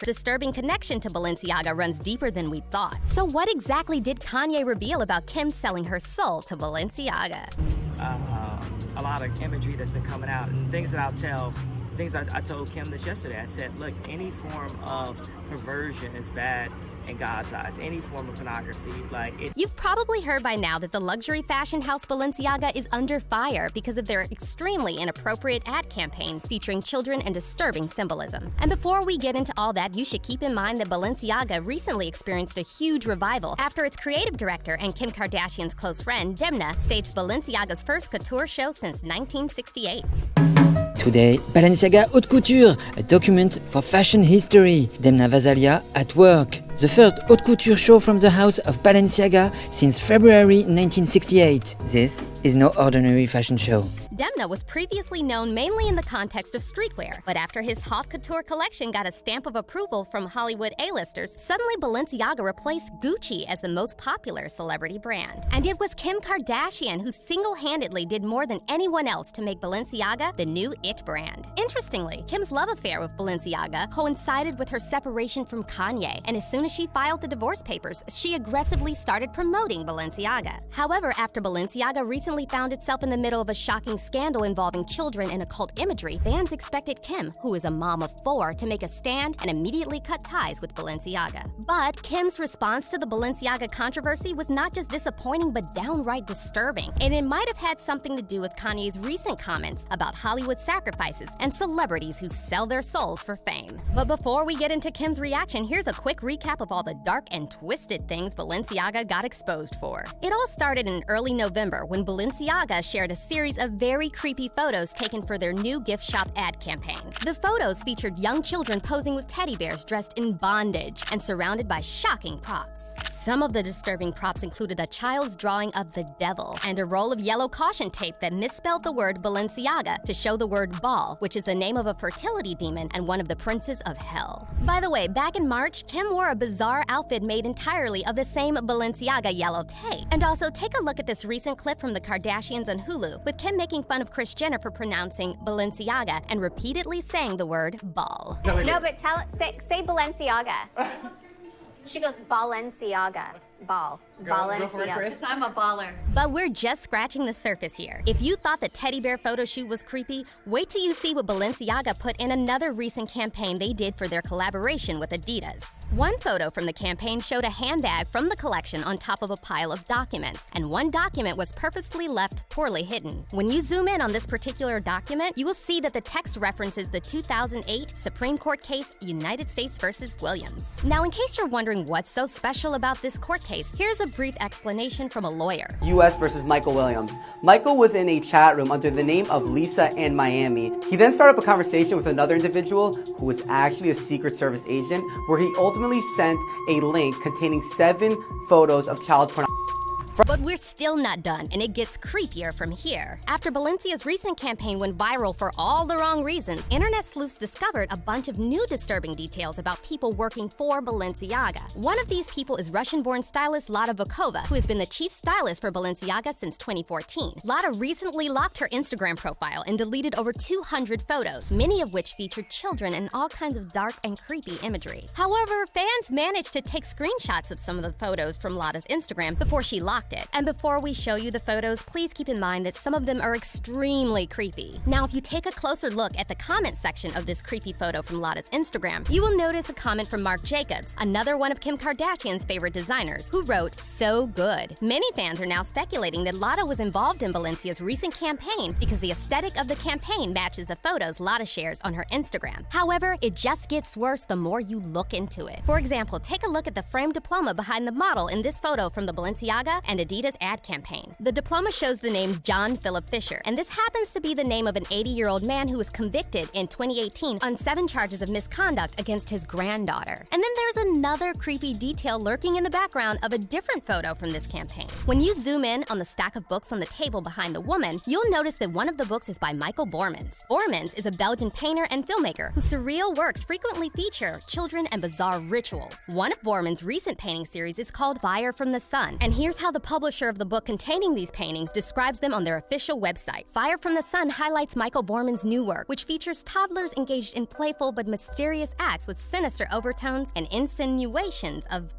disturbing connection to Balenciaga runs deeper than we thought. So what exactly did Kanye reveal about Kim selling her soul to Balenciaga? A lot of imagery that's been coming out and things that I told Kim this yesterday. I said, look, any form of perversion is bad in God's eyes. Any form of pornography, You've probably heard by now that the luxury fashion house Balenciaga is under fire because of their extremely inappropriate ad campaigns featuring children and disturbing symbolism. And before we get into all that, you should keep in mind that Balenciaga recently experienced a huge revival after its creative director and Kim Kardashian's close friend, Demna, staged Balenciaga's first couture show since 1968. Today, Balenciaga Haute Couture, a document for fashion history. Demna Gvasalia at work. The first haute couture show from the house of Balenciaga since February 1968. This is no ordinary fashion show. Demna was previously known mainly in the context of streetwear, but after his haute couture collection got a stamp of approval from Hollywood A-listers, suddenly Balenciaga replaced Gucci as the most popular celebrity brand. And it was Kim Kardashian who single-handedly did more than anyone else to make Balenciaga the new it brand. Interestingly, Kim's love affair with Balenciaga coincided with her separation from Kanye, and as soon as she filed the divorce papers, she aggressively started promoting Balenciaga. However, after Balenciaga recently found itself in the middle of a shocking scandal involving children and occult imagery, fans expected Kim, who is a mom of 4, to make a stand and immediately cut ties with Balenciaga. But Kim's response to the Balenciaga controversy was not just disappointing but downright disturbing, and it might have had something to do with Kanye's recent comments about Hollywood sacrifices and celebrities who sell their souls for fame. But before we get into Kim's reaction, here's a quick recap of all the dark and twisted things Balenciaga got exposed for. It all started in early November when Balenciaga shared a series of very creepy photos taken for their new gift shop ad campaign. The photos featured young children posing with teddy bears dressed in bondage and surrounded by shocking props. Some of the disturbing props included a child's drawing of the devil and a roll of yellow caution tape that misspelled the word Balenciaga to show the word Baal, which is the name of a fertility demon and one of the princes of hell. By the way, back in March, Kim wore a bizarre outfit made entirely of the same Balenciaga yellow tape. And also, take a look at this recent clip from the Kardashians on Hulu, with Kim making fun of Kris Jenner for pronouncing Balenciaga and repeatedly saying the word Baal. No, but say Balenciaga. She goes Balenciaga. Ball. Go for it, Chris. I'm a baller. But we're just scratching the surface here. If you thought the teddy bear photo shoot was creepy, wait till you see what Balenciaga put in another recent campaign they did for their collaboration with Adidas. One photo from the campaign showed a handbag from the collection on top of a pile of documents, and one document was purposely left poorly hidden. When you zoom in on this particular document, you will see that the text references the 2008 Supreme Court case United States versus Williams. Now, in case you're wondering what's so special about this court case, here's a brief explanation from a lawyer. U.S. versus Michael Williams. Michael was in a chat room under the name of Lisa in Miami. He then started up a conversation with another individual who was actually a Secret Service agent, where he ultimately sent a link containing 7 photos of child pornography. But we're still not done, and it gets creepier from here. After Balenciaga's recent campaign went viral for all the wrong reasons, internet sleuths discovered a bunch of new disturbing details about people working for Balenciaga. One of these people is Russian-born stylist Lada Vukova, who has been the chief stylist for Balenciaga since 2014. Lada recently locked her Instagram profile and deleted over 200 photos, many of which featured children and all kinds of dark and creepy imagery. However, fans managed to take screenshots of some of the photos from Lada's Instagram before she locked it. And before we show you the photos, please keep in mind that some of them are extremely creepy. Now, if you take a closer look at the comment section of this creepy photo from Lada's Instagram, you will notice a comment from Marc Jacobs, another one of Kim Kardashian's favorite designers, who wrote, "So good." Many fans are now speculating that Lada was involved in Balenciaga's recent campaign because the aesthetic of the campaign matches the photos Lada shares on her Instagram. However, it just gets worse the more you look into it. For example, take a look at the framed diploma behind the model in this photo from the Balenciaga and Adidas ad campaign. The diploma shows the name John Philip Fisher, and this happens to be the name of an 80-year-old man who was convicted in 2018 on 7 charges of misconduct against his granddaughter. And then there's another creepy detail lurking in the background of a different photo from this campaign. When you zoom in on the stack of books on the table behind the woman, you'll notice that one of the books is by Michael Bormans. Bormans is a Belgian painter and filmmaker whose surreal works frequently feature children and bizarre rituals. One of Bormans' recent painting series is called Fire from the Sun, and here's how the publisher publisher of the book containing these paintings describes them on their official website. Fire from the Sun highlights Michael Borman's new work, which features toddlers engaged in playful but mysterious acts with sinister overtones and insinuations of...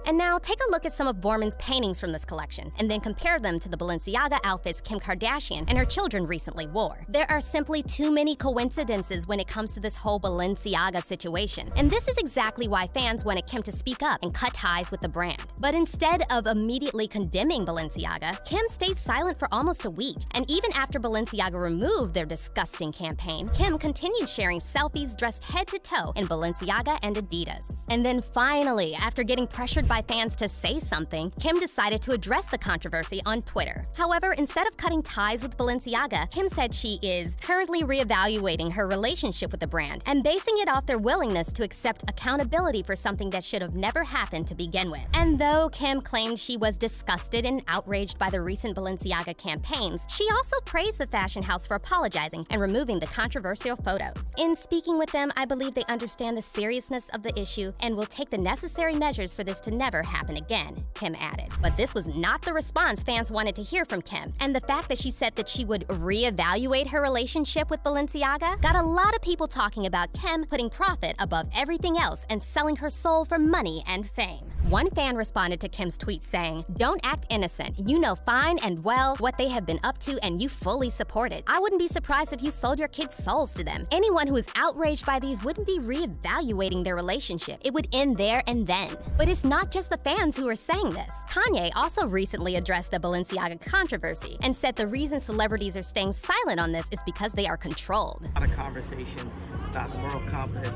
And now, take a look at some of Borman's paintings from this collection, and then compare them to the Balenciaga outfits Kim Kardashian and her children recently wore. There are simply too many coincidences when it comes to this whole Balenciaga situation, and this is exactly why fans wanted Kim to speak up and cut ties with the brand. But instead of immediately condemning Balenciaga, Kim stayed silent for almost a week, and even after Balenciaga removed their disgusting campaign, Kim continued sharing selfies dressed head to toe in Balenciaga and Adidas. And then finally, after getting pressured by fans to say something, Kim decided to address the controversy on Twitter. However, instead of cutting ties with Balenciaga, Kim said she is currently reevaluating her relationship with the brand and basing it off their willingness to accept accountability for something that should have never happened to begin with. And though Kim claimed she was disgusted and outraged by the recent Balenciaga campaigns, she also praised the fashion house for apologizing and removing the controversial photos. In speaking with them, I believe they understand the seriousness of the issue and will take the necessary measures for this to never happen again, Kim added. But this was not the response fans wanted to hear from Kim, and the fact that she said that she would reevaluate her relationship with Balenciaga got a lot of people talking about Kim putting profit above everything else and selling her soul for money and fame. One fan responded to Kim's tweet saying, "Don't act innocent. You know fine and well what they have been up to and you fully support it. I wouldn't be surprised if you sold your kids' souls to them. Anyone who is outraged by these wouldn't be reevaluating their relationship. It would end there and then." But it's not just the fans who are saying this. Kanye also recently addressed the Balenciaga controversy and said the reason celebrities are staying silent on this is because they are controlled. A lot of conversation about the moral compass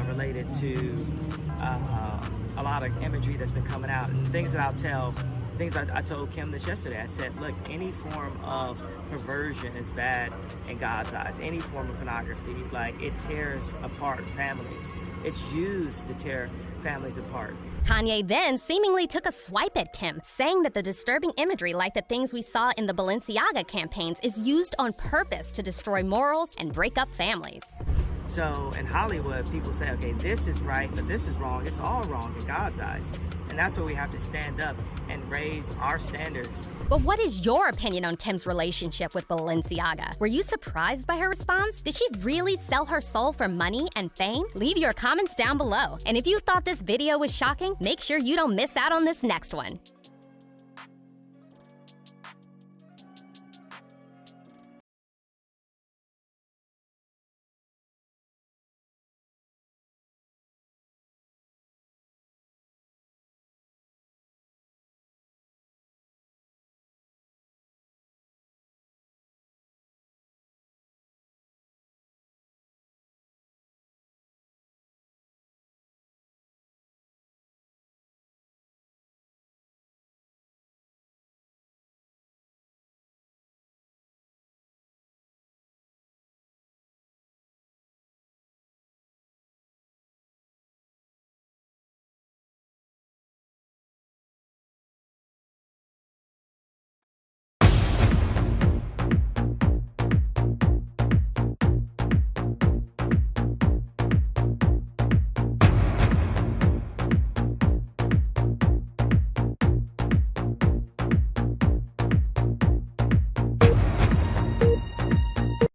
related to a lot of imagery that's been coming out and things that I told Kim this yesterday. I said, look, any form of perversion is bad in God's eyes. Any form of pornography, like, it tears apart families. It's used to tear families apart. Kanye then seemingly took a swipe at Kim, saying that the disturbing imagery like the things we saw in the Balenciaga campaigns is used on purpose to destroy morals and break up families. So in Hollywood, people say, okay, this is right, but this is wrong. It's all wrong in God's eyes. And that's where we have to stand up and raise our standards. But what is your opinion on Kim's relationship with Balenciaga? Were you surprised by her response? Did she really sell her soul for money and fame? Leave your comments down below. And if you thought this video was shocking, make sure you don't miss out on this next one.